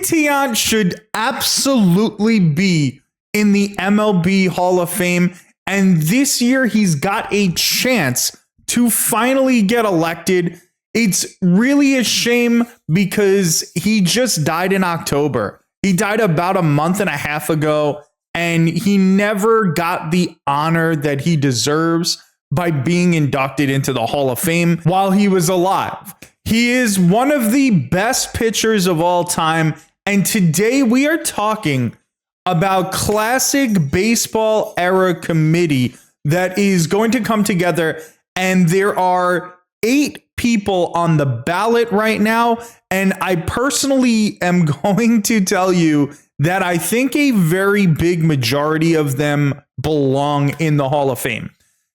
Tiant should absolutely be in the MLB Hall of Fame. And this year he's got a chance to finally get elected. It's really a shame because he just died in October. He died about a month and a half ago, and he never got the honor that he deserves by being inducted into the Hall of Fame while he was alive. He is one of the best pitchers of all time. And today we are talking about classic baseball era committee that is going to come together. And there are 8 people on the ballot right now. And I personally am going to tell you that I think a very big majority of them belong in the Hall of Fame.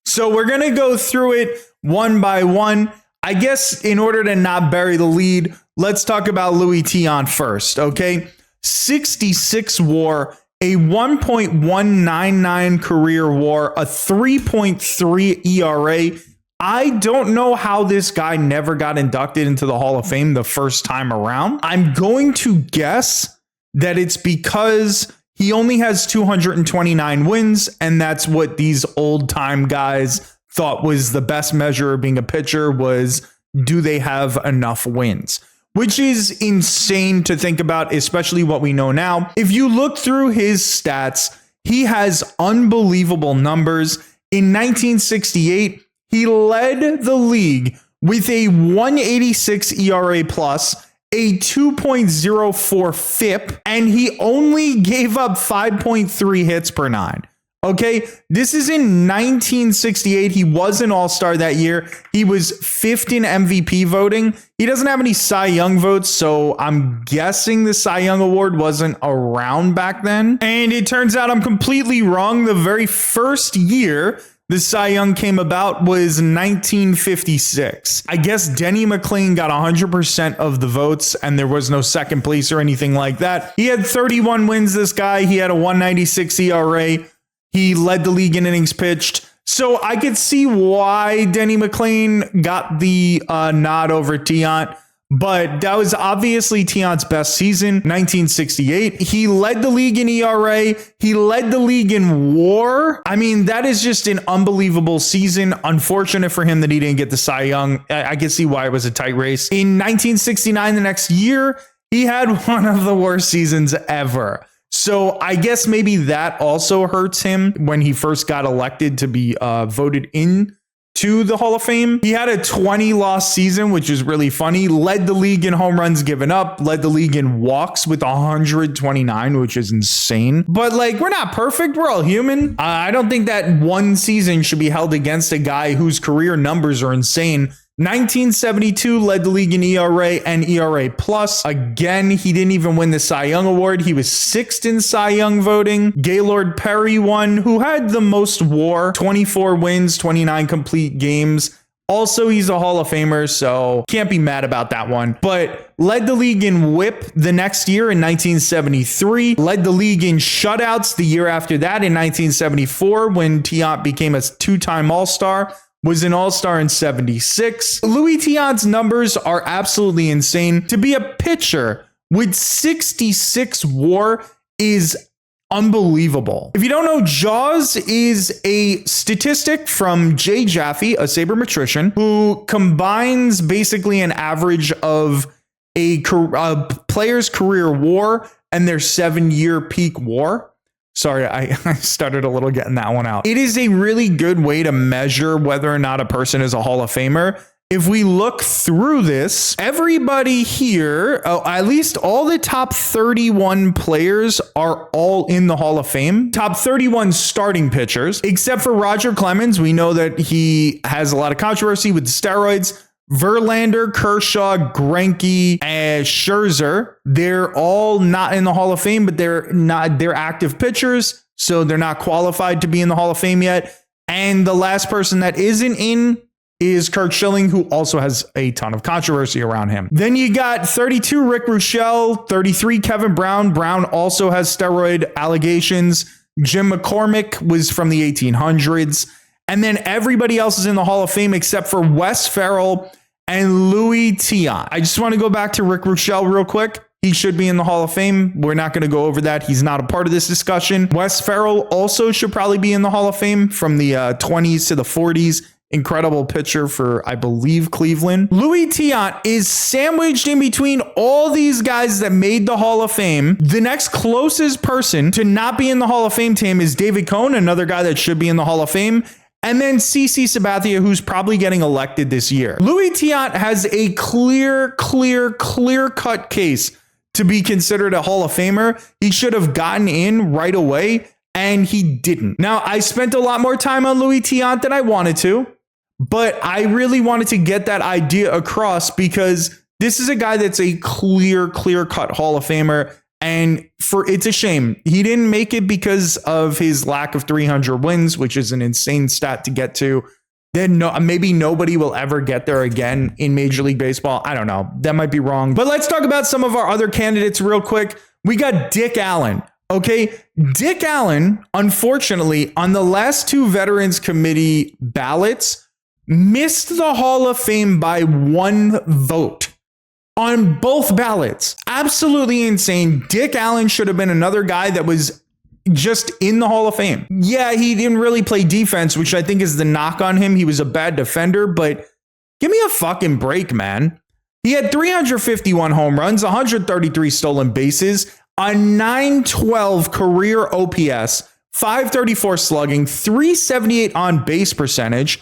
So we're going to go through it one by one. I guess in order to not bury the lead, let's talk about Louis Tiant first, okay? 66 WAR, a 1.199 career WAR, a 3.3 ERA. I don't know how this guy never got inducted into the Hall of Fame the first time around. I'm going to guess that it's because he only has 229 wins, and that's what these old-time guys thought was the best measure of being a pitcher was, do they have enough wins? Which is insane to think about, especially what we know now. If you look through his stats, he has unbelievable numbers. In 1968, he led the league with a 186 ERA plus, a 2.04 FIP, and he only gave up 5.3 hits per 9. Okay, this is in 1968. He was an all-star that year. He was 5th in MVP voting. He doesn't have any Cy Young votes, so I'm guessing the Cy Young Award wasn't around back then. And it turns out I'm completely wrong. The very first year the Cy Young came about was 1956. I guess Denny McLain got 100% of the votes, and there was no second place or anything like that. He had 31 wins, this guy. He had a 196 ERA. He led the league in innings pitched. So I could see why Denny McLain got the nod over Tiant. But that was obviously Tiant's best season, 1968. He led the league in ERA. He led the league in WAR. I mean, that is just an unbelievable season. Unfortunate for him that he didn't get the Cy Young. I can see why it was a tight race. In 1969, the next year, he had one of the worst seasons ever. So I guess maybe that also hurts him when he first got elected to be voted in to the Hall of Fame. He had a 20-loss season, which is really funny. Led the league in home runs given up, led the league in walks with 129, which is insane. But like, we're not perfect. We're all human. I don't think that one season should be held against a guy whose career numbers are insane. 1972 led the league in ERA and ERA plus. Again, he didn't even win the Cy Young Award. He was 6th in Cy Young voting. Gaylord Perry won, who had the most WAR, 24 wins, 29 complete games. Also, he's a Hall of Famer, so can't be mad about that one. But led the league in WHIP the next year in 1973. Led the league in shutouts the year after that in 1974 when Tiant became a 2-time All-Star. Was an all-star in 76. Louis Tiant's numbers are absolutely insane. To be a pitcher with 66 WAR is unbelievable. If you don't know, JAWS is a statistic from Jay Jaffe, a sabermetrician, who combines basically an average of a player's career WAR and their 7-year peak WAR. Sorry, I started a little getting that one out. It is a really good way to measure whether or not a person is a Hall of Famer. If we look through this, everybody here, at least all the top 31 players are all in the Hall of Fame. Top 31 starting pitchers, except for Roger Clemens. We know that he has a lot of controversy with steroids. Verlander, Kershaw, Greinke, and Scherzer, they're all not in the Hall of Fame, but they're active pitchers, so they're not qualified to be in the Hall of Fame yet. And the last person that isn't in is Curt Schilling, who also has a ton of controversy around him. Then you got 32 Rick Ruchel, 33 Kevin Brown. Brown also has steroid allegations. Jim McCormick was from the 1800s. And then everybody else is in the Hall of Fame except for Wes Ferrell and Louis Tiant. I just want to go back to Rick Ruchel real quick. he should be in the Hall of Fame. We're not going to go over that. He's not a part of this discussion. Wes Ferrell also should probably be in the Hall of Fame from the 20s to the 40s. Incredible pitcher for, I believe, Cleveland. Louis Tiant is sandwiched in between all these guys that made the Hall of Fame. The next closest person to not be in the Hall of Fame to him is David Cohn, another guy that should be in the Hall of Fame. And then CC Sabathia, who's probably getting elected this year. Louis Tiant has a clear-cut case to be considered a Hall of Famer. He should have gotten in right away, and he didn't. Now, I spent a lot more time on Louis Tiant than I wanted to, but I really wanted to get that idea across because this is a guy that's a clear-cut Hall of Famer. And it's a shame he didn't make it because of his lack of 300 wins, which is an insane stat to get to. Then maybe nobody will ever get there again in Major League Baseball. I don't know. That might be wrong. But let's talk about some of our other candidates real quick. We got Dick Allen. Okay. Dick Allen, unfortunately, on the last two Veterans Committee ballots, missed the Hall of Fame by 1 vote. On both ballots. Absolutely insane. Dick Allen should have been another guy that was just in the Hall of Fame. Yeah, he didn't really play defense, which I think is the knock on him. He was a bad defender, but give me a fucking break, man. He had 351 home runs, 133 stolen bases, a 912 career OPS, 534 slugging, 378 on base percentage,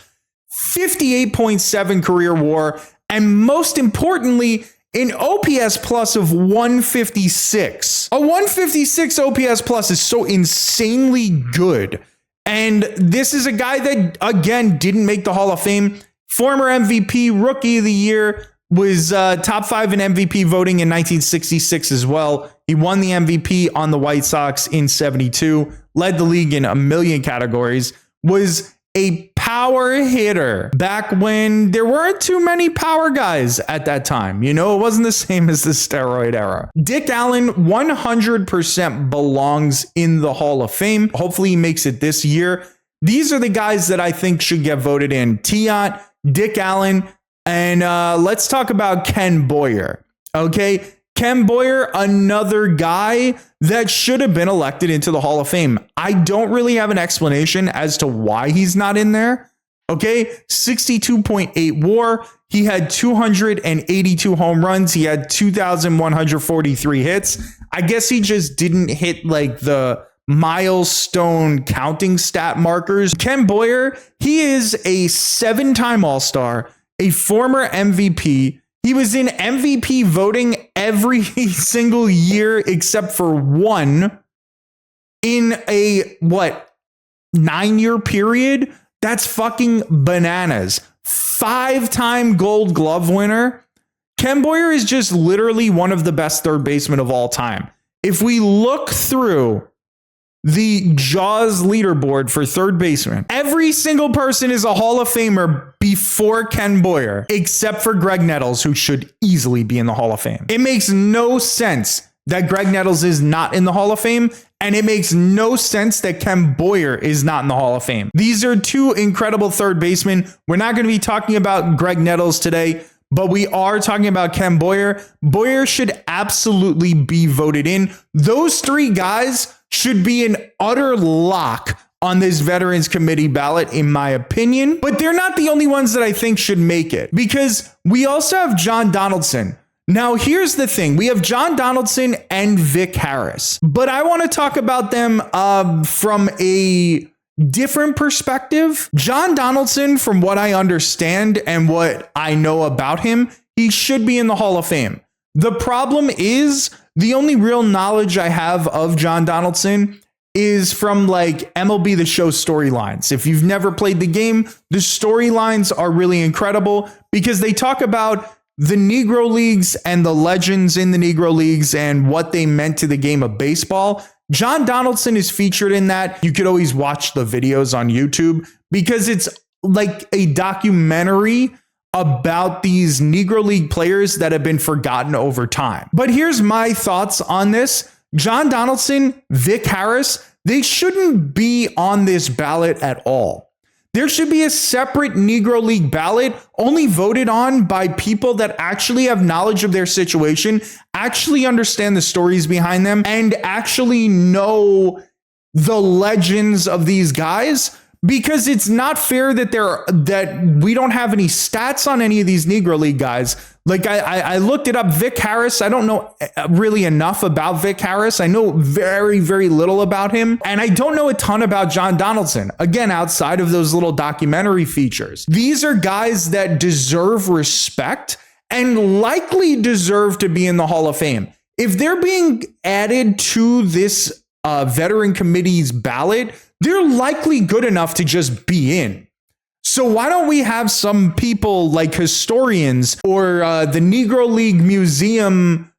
58.7 career WAR, and most importantly, an OPS plus of 156. A 156 OPS plus is so insanely good. And this is a guy that, again, didn't make the Hall of Fame. Former MVP, Rookie of the Year, was top 5 in MVP voting in 1966 as well. He won the MVP on the White Sox in 72, led the league in a million categories, was a power hitter back when there weren't too many power guys at that time. You know, it wasn't the same as the steroid era. Dick Allen 100% belongs in the Hall of Fame. Hopefully he makes it this year. These are the guys that I think should get voted in. Tiant, Dick Allen, and let's talk about Ken Boyer. Okay, Ken Boyer, another guy that should have been elected into the Hall of Fame. I don't really have an explanation as to why he's not in there. Okay, 62.8 WAR. He had 282 home runs. He had 2,143 hits. I guess he just didn't hit like the milestone counting stat markers. Ken Boyer, he is a 7-time All-Star, a former MVP. He was in MVP voting every single year except for one in a, 9-year period? That's fucking bananas. 5-time Gold Glove winner. Ken Boyer is just literally one of the best third basemen of all time. If we look through the Jaws leaderboard for third baseman, every single person is a Hall of Famer before Ken Boyer, except for Greg Nettles, who should easily be in the Hall of Fame. It makes no sense that Greg Nettles is not in the Hall of Fame, and it makes no sense that Ken Boyer is not in the Hall of Fame. These are two incredible third basemen. We're not going to be talking about Greg Nettles today, but we are talking about Ken Boyer. Boyer should absolutely be voted in. Those 3 guys should be an utter lock on this Veterans Committee ballot, in my opinion. But they're not the only ones that I think should make it, because we also have John Donaldson. Now, here's the thing. We have John Donaldson and Vic Harris, but I want to talk about them from a different perspective. John Donaldson, from what I understand and what I know about him, he should be in the Hall of Fame. The problem is the only real knowledge I have of John Donaldson is from like MLB The Show storylines. If you've never played the game, the storylines are really incredible because they talk about the Negro Leagues and the legends in the Negro Leagues and what they meant to the game of baseball. John Donaldson is featured in that. You could always watch the videos on YouTube because it's like a documentary about these Negro League players that have been forgotten over time. But here's my thoughts on this. John Donaldson, Vic Harris, they shouldn't be on this ballot at all There should be a separate Negro League ballot only voted on by people that actually have knowledge of their situation, actually understand the stories behind them, and actually know the legends of these guys. Because it's not fair that we don't have any stats on any of these Negro League guys. Like I looked it up. Vic Harris. I don't know really enough about Vic Harris. I know very, very little about him. And I don't know a ton about John Donaldson. Again, outside of those little documentary features. These are guys that deserve respect and likely deserve to be in the Hall of Fame. If they're being added to this veteran committee's ballot, they're likely good enough to just be in. So why don't we have some people like historians or the Negro League Museum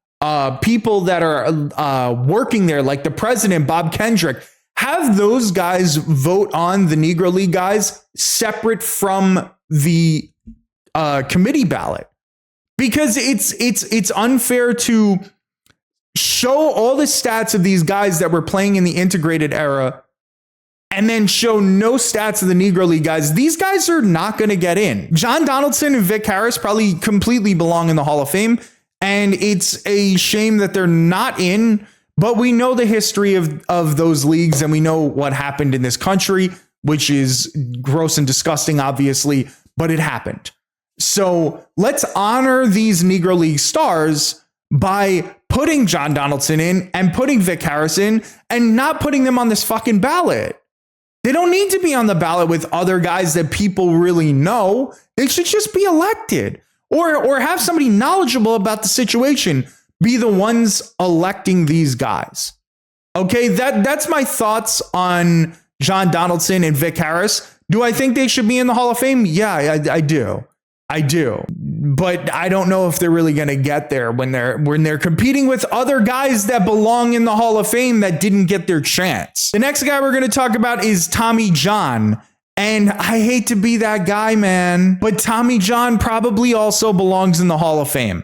people that are working there, like the president, Bob Kendrick, have those guys vote on the Negro League guys separate from the committee ballot? Because it's unfair to show all the stats of these guys that were playing in the integrated era and then show no stats of the Negro League guys. These guys are not going to get in. John Donaldson and Vic Harris probably completely belong in the Hall of Fame, and it's a shame that they're not in, but we know the history of those leagues, and we know what happened in this country, which is gross and disgusting, obviously, but it happened. So let's honor these Negro League stars by putting John Donaldson in and putting Vic Harris in and not putting them on this fucking ballot. They don't need to be on the ballot with other guys that people really know. They should just be elected or have somebody knowledgeable about the situation be the ones electing these guys. Okay, that's my thoughts on John Donaldson and Vic Harris. Do I think they should be in the Hall of Fame? Yeah, I do. I do. But I don't know if they're really going to get there when they're competing with other guys that belong in the Hall of Fame that didn't get their chance. The next guy we're going to talk about is Tommy John. And I hate to be that guy, man, but Tommy John probably also belongs in the Hall of Fame.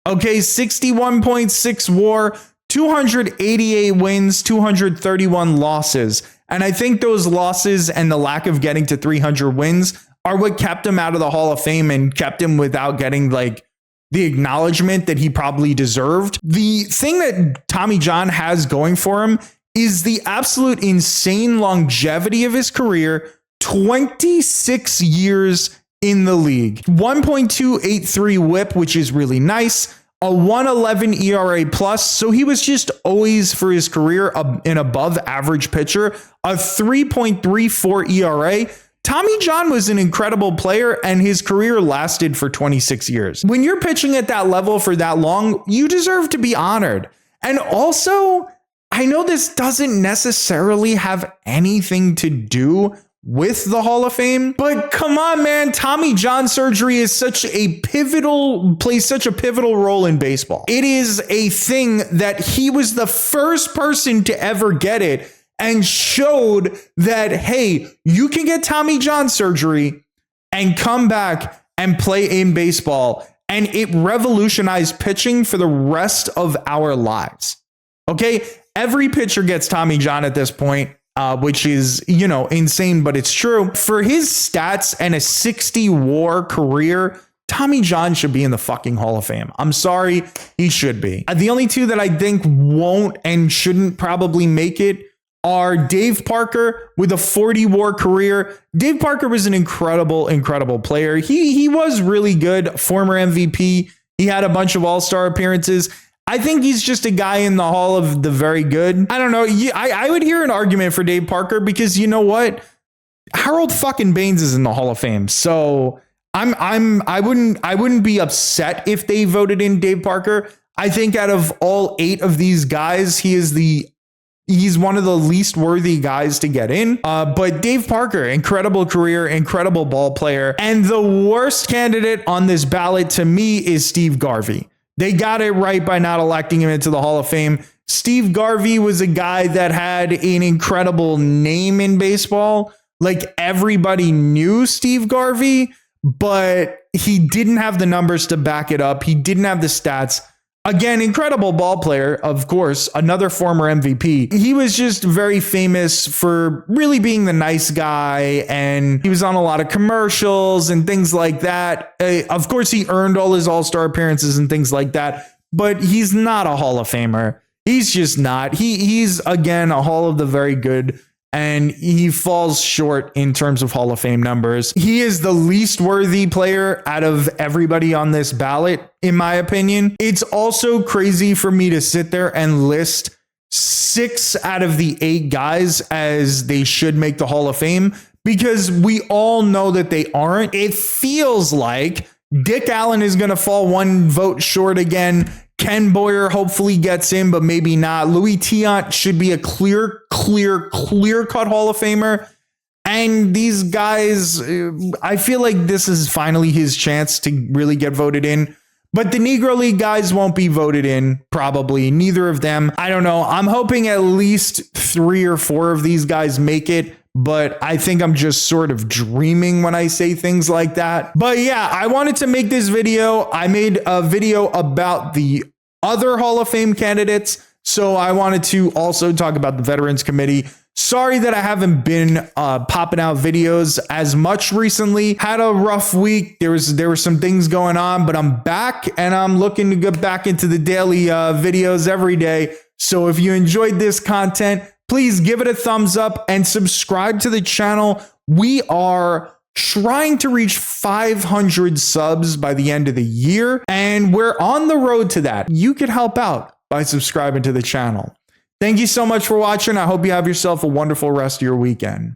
Okay, 61.6 WAR, 288 wins, 231 losses. And I think those losses and the lack of getting to 300 wins are what kept him out of the Hall of Fame and kept him without getting like the acknowledgement that he probably deserved. The thing that Tommy John has going for him is the absolute insane longevity of his career, 26 years in the league, 1.283 whip, which is really nice, a 1.11 ERA plus. So he was just always for his career an above average pitcher, a 3.34 ERA. Tommy John was an incredible player and his career lasted for 26 years. When you're pitching at that level for that long, you deserve to be honored. And also, I know this doesn't necessarily have anything to do with the Hall of Fame, but come on, man, Tommy John surgery is plays such a pivotal role in baseball. It is a thing that he was the first person to ever get it and showed that, hey, you can get Tommy John surgery and come back and play in baseball. And it revolutionized pitching for the rest of our lives. Okay, every pitcher gets Tommy John at this point, which is, insane, but it's true. For his stats and a 60 WAR career, Tommy John should be in the fucking Hall of Fame. I'm sorry, he should be. The only two that I think won't and shouldn't probably make it are Dave Parker with a 40 WAR career. Dave Parker was an incredible, incredible player. He was really good, former MVP. He had a bunch of all-star appearances. I think he's just a guy in the Hall of the very good. I don't know. I would hear an argument for Dave Parker because you know what? Harold fucking Baines is in the Hall of Fame. So I wouldn't be upset if they voted in Dave Parker. I think out of all 8 of these guys, he's one of the least worthy guys to get in. But Dave Parker, incredible career, incredible ball player. And the worst candidate on this ballot to me is Steve Garvey. They got it right by not electing him into the Hall of Fame. Steve Garvey was a guy that had an incredible name in baseball. Like everybody knew Steve Garvey, but he didn't have the numbers to back it up. He didn't have the stats. Again, incredible ball player, of course, another former MVP. He was just very famous for really being the nice guy, and he was on a lot of commercials and things like that. Of course, he earned all his All-Star appearances and things like that, but he's not a Hall of Famer. He's just not. He's, again, a Hall of the Very Good, and he falls short in terms of Hall of Fame numbers. He is the least worthy player out of everybody on this ballot, in my opinion. It's also crazy for me to sit there and list 6 out of the 8 guys as they should make the Hall of Fame, because we all know that they aren't. It feels like Dick Allen is going to fall 1 vote short again. Ken Boyer hopefully gets in, but maybe not. Louis Tiant should be a clear-cut Hall of Famer. And these guys, I feel like this is finally his chance to really get voted in. But the Negro League guys won't be voted in, probably. Neither of them. I don't know. I'm hoping at least 3 or 4 of these guys make it. But I think I'm just sort of dreaming when I say things like that. But yeah, I wanted to make this video. I made a video about the other Hall of Fame candidates, so I wanted to also talk about the Veterans Committee. Sorry that I haven't been popping out videos as much recently. Had a rough week. There were some things going on, but I'm back and I'm looking to get back into the daily videos every day. So if you enjoyed this content, please give it a thumbs up and subscribe to the channel. We are trying to reach 500 subs by the end of the year, and we're on the road to that. You can help out by subscribing to the channel. Thank you so much for watching. I hope you have yourself a wonderful rest of your weekend.